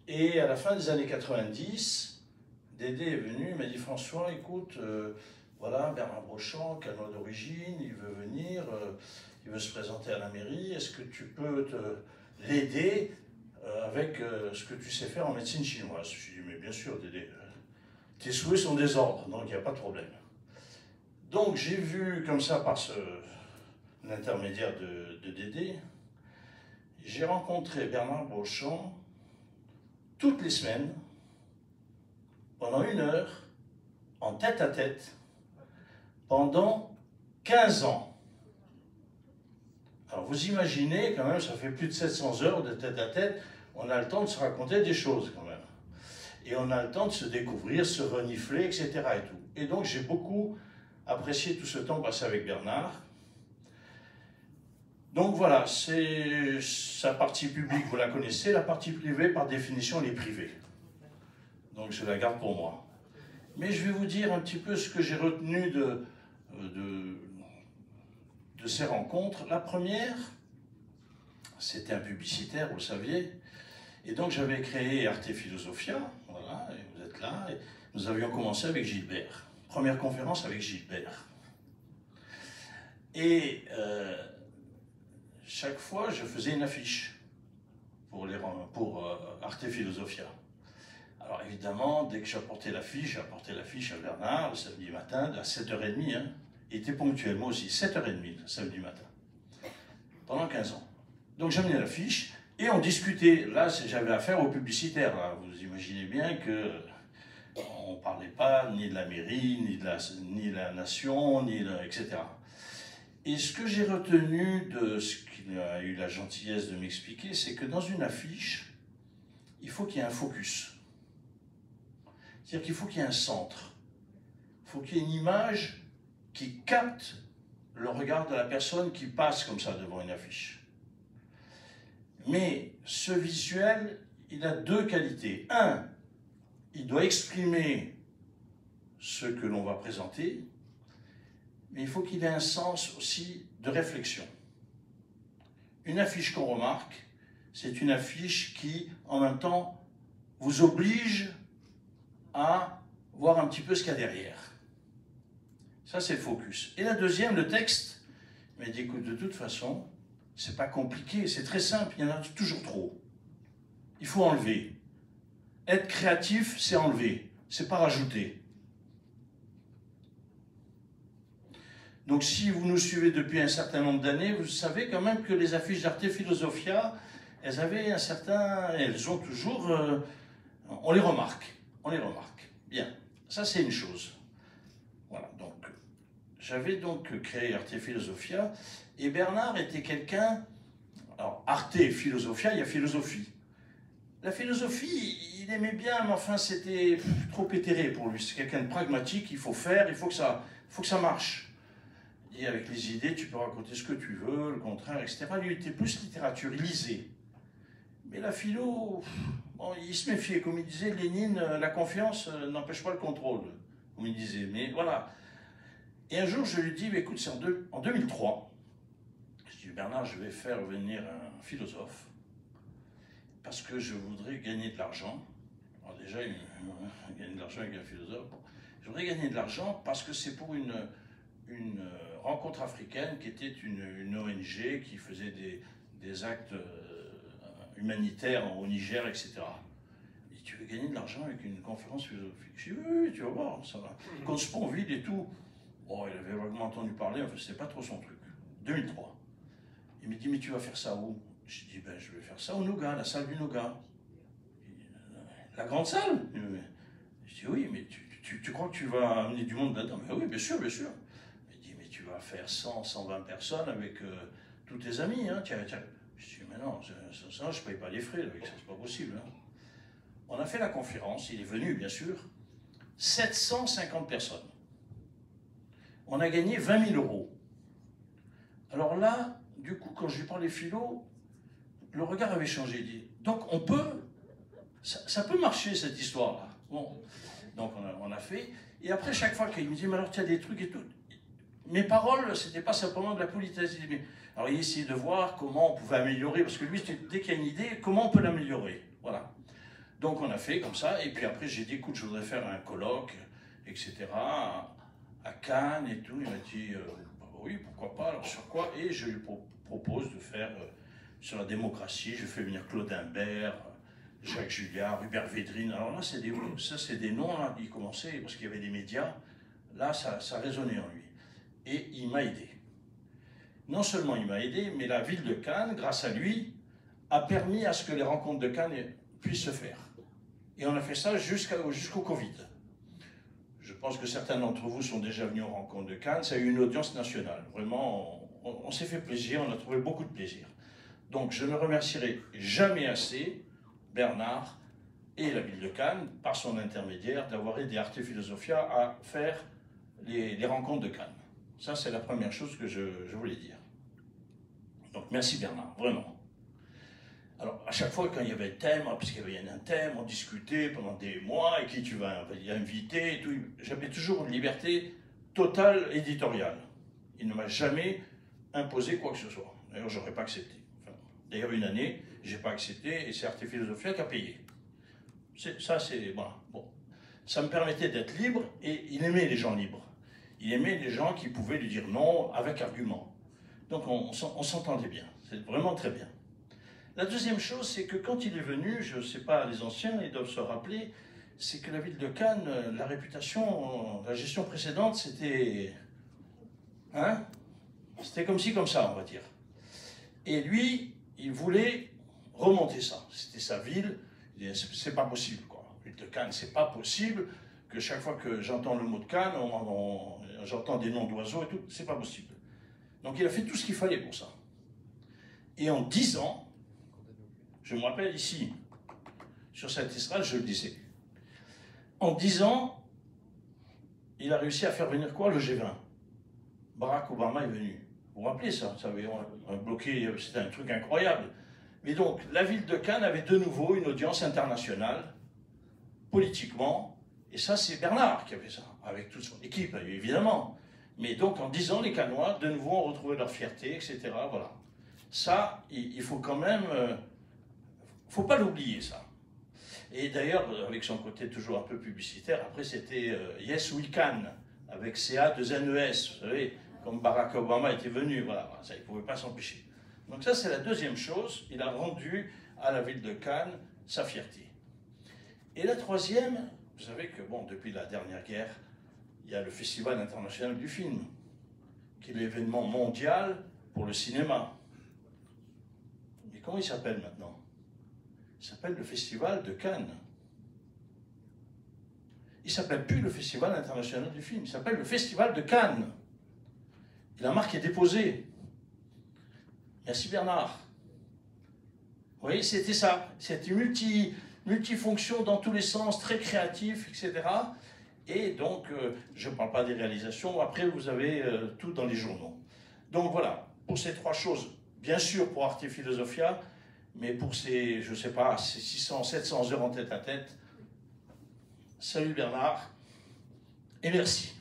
Et à la fin des années 90, Dédé est venu, il m'a dit François, écoute, voilà, Bernard Brochant, canot d'origine, il veut venir, il veut se présenter à la mairie, est-ce que tu peux l'aider avec ce que tu sais faire en médecine chinoise? Je lui ai dit, mais bien sûr, Dédé, tes souhaits sont des ordres, donc il n'y a pas de problème. Donc j'ai vu comme ça, par l'intermédiaire de Dédé, j'ai rencontré Bernard Brochant toutes les semaines, pendant 1 heure, en tête-à-tête, pendant 15 ans. Alors vous imaginez, quand même, ça fait plus de 700 heures de tête-à-tête, on a le temps de se raconter des choses, quand même. Et on a le temps de se découvrir, se renifler, etc. Et tout. Et donc j'ai beaucoup apprécié tout ce temps passé avec Bernard. Donc voilà, c'est sa partie publique, vous la connaissez, la partie privée, par définition, elle est privée. Donc je la garde pour moi. Mais je vais vous dire un petit peu ce que j'ai retenu de ces rencontres. La première, c'était un publicitaire, vous le saviez. Et donc j'avais créé Arte Philosophia, voilà, et vous êtes là. Et nous avions commencé avec Gilbert. Première conférence avec Gilbert. Et chaque fois, je faisais une affiche pour Arte Philosophia. Alors évidemment, dès que j'apportais l'affiche à Bernard le samedi matin à 7h30. Hein, il était ponctuel, moi aussi, 7h30 le samedi matin, pendant 15 ans. Donc j'amenais l'affiche et on discutait. Là, j'avais affaire aux publicitaires. Là. Vous imaginez bien que on ne parlait pas ni de la mairie, ni de la nation, etc. Et ce que j'ai retenu de ce qu'il a eu la gentillesse de m'expliquer, c'est que dans une affiche, il faut qu'il y ait un focus. C'est-à-dire qu'il faut qu'il y ait un centre. Il faut qu'il y ait une image qui capte le regard de la personne qui passe comme ça devant une affiche. Mais ce visuel, il a 2 qualités. Un, il doit exprimer ce que l'on va présenter, mais il faut qu'il ait un sens aussi de réflexion. Une affiche qu'on remarque, c'est une affiche qui, en même temps, vous oblige à voir un petit peu ce qu'il y a derrière. Ça, c'est le focus. Et la deuxième, le texte, mais écoute, de toute façon, c'est pas compliqué, c'est très simple, il y en a toujours trop. Il faut enlever. Être créatif, c'est enlever, c'est pas rajouter. Donc si vous nous suivez depuis un certain nombre d'années, vous savez quand même que les affiches d'Arte Philosophia, elles avaient un certain... Elles ont toujours... on les remarque. Bien, ça c'est une chose. Voilà, donc j'avais donc créé Arte Philosophia, et Bernard était quelqu'un... Alors, Arte Philosophia, il y a philosophie. La philosophie, il aimait bien, mais enfin c'était trop éthéré pour lui. C'est quelqu'un de pragmatique, il faut faire, il faut que ça marche. Et avec les idées, tu peux raconter ce que tu veux, le contraire, etc. Lui, il était plus littérature, il lisait. Mais la philo, bon, il se méfiait. Comme il disait, Lénine, la confiance n'empêche pas le contrôle, comme il disait. Mais voilà. Et un jour, je lui dis, écoute, c'est en 2003. Je dis, Bernard, je vais faire venir un philosophe parce que je voudrais gagner de l'argent. Alors déjà, gagner de l'argent avec un philosophe. Je voudrais gagner de l'argent parce que c'est pour une rencontre africaine qui était une ONG qui faisait des actes humanitaires au Niger, etc. Et tu veux gagner de l'argent avec une conférence philosophique? Je dis oui, tu vas voir, ça va. Quand ce pont vide et tout, bon, il avait vaguement entendu parler, enfin, c'était pas trop son truc. 2003. Il me dit, mais tu vas faire ça où? Je dis, ben, je vais faire ça au Nougat, la salle du Nougat. La grande salle? Je dis, oui, mais tu crois que tu vas amener du monde là-dedans? Mais oui, bien sûr, bien sûr. Il dit, mais tu vas faire 100, 120 personnes avec tous tes amis, hein, tiens. Je dis, mais non, ça je ne paye pas les frais, avec ça, c'est pas possible. Hein. On a fait la conférence, il est venu, bien sûr, 750 personnes. On a gagné 20 000 €. Alors là, du coup, quand je lui parlais philo, le regard avait changé. Il dit, donc on peut, ça peut marcher cette histoire-là. Bon, donc on a fait. Et après, chaque fois qu'il me dit, mais alors tu as des trucs et tout. Mes paroles, c'était pas simplement de la politesse. Alors il essayait de voir comment on pouvait améliorer, parce que lui, dès qu'il y a une idée, comment on peut l'améliorer. Voilà. Donc on a fait comme ça, et puis après j'ai dit, écoute, je voudrais faire un colloque, etc., à Cannes et tout. Il m'a dit, bah oui, pourquoi pas, alors sur quoi? Et je lui propose de faire sur la démocratie. Je fais venir Claude Imbert, Jacques Julliard, Hubert Védrine. Alors là, c'est des noms, là, il commençait, parce qu'il y avait des médias, là, ça résonnait en lui. Et il m'a aidé. Non seulement il m'a aidé, mais la ville de Cannes, grâce à lui, a permis à ce que les rencontres de Cannes puissent se faire. Et on a fait ça jusqu'au Covid. Je pense que certains d'entre vous sont déjà venus aux rencontres de Cannes. Ça a eu une audience nationale. Vraiment, on s'est fait plaisir, on a trouvé beaucoup de plaisir. Donc je ne remercierai jamais assez Bernard et la ville de Cannes, par son intermédiaire, d'avoir aidé Arte Philosophia à faire les rencontres de Cannes. Ça, c'est la première chose que je voulais dire. Donc merci Bernard, vraiment. Alors, à chaque fois, quand il y avait un thème, puisqu'il y avait un thème, on discutait pendant des mois, et qui tu vas inviter, et tout. J'avais toujours une liberté totale éditoriale. Il ne m'a jamais imposé quoi que ce soit. D'ailleurs, je n'aurais pas accepté. Enfin, d'ailleurs, une année, je n'ai pas accepté, et c'est Arte Philosophia qui a payé. Ça, c'est... Voilà. Bon. Ça me permettait d'être libre, et il aimait les gens libres. Il aimait les gens qui pouvaient lui dire non avec argument. Donc, on s'entendait bien. C'est vraiment très bien. La deuxième chose, c'est que quand il est venu, je ne sais pas, les anciens, ils doivent se rappeler, c'est que la ville de Cannes, la réputation, la gestion précédente, c'était... Hein? C'était comme ci, comme ça, on va dire. Et lui, il voulait remonter ça. C'était sa ville, il dit, c'est pas possible, quoi. La ville de Cannes, c'est pas possible que chaque fois que j'entends le mot de Cannes, j'entends des noms d'oiseaux et tout, c'est pas possible. Donc il a fait tout ce qu'il fallait pour ça. Et en 10 ans, je me rappelle ici, sur cette estrade, je le disais. En 10 ans, il a réussi à faire venir quoi? Le G20. Barack Obama est venu. Vous vous rappelez ça? On a bloqué, c'était un truc incroyable. Mais donc, la ville de Cannes avait de nouveau une audience internationale, politiquement, et ça, c'est Bernard qui a fait ça, avec toute son équipe, évidemment. Mais donc, en 10 ans, les Cannois, de nouveau, ont retrouvé leur fierté, etc. Voilà. Ça, il faut quand même... faut pas l'oublier, ça. Et d'ailleurs, avec son côté toujours un peu publicitaire, après c'était Yes We Can, avec CA2NES, vous savez, comme Barack Obama était venu, voilà, ça, il ne pouvait pas s'empêcher. Donc ça, c'est la deuxième chose, il a rendu à la ville de Cannes sa fierté. Et la troisième, vous savez que, bon, depuis la dernière guerre, il y a le Festival international du film, qui est l'événement mondial pour le cinéma. Mais comment il s'appelle maintenant? Il s'appelle le Festival de Cannes. Il ne s'appelle plus le Festival international du film, il s'appelle le Festival de Cannes. Et la marque est déposée. Merci Bernard. Vous voyez, c'était ça. C'était multifonction dans tous les sens, très créatif, etc. Et donc, je ne parle pas des réalisations, après vous avez tout dans les journaux. Donc voilà, pour ces trois choses, bien sûr pour Arte Philosophia, mais pour ces, je ne sais pas, ces 600, 700 heures en tête-à-tête, salut Bernard, et merci.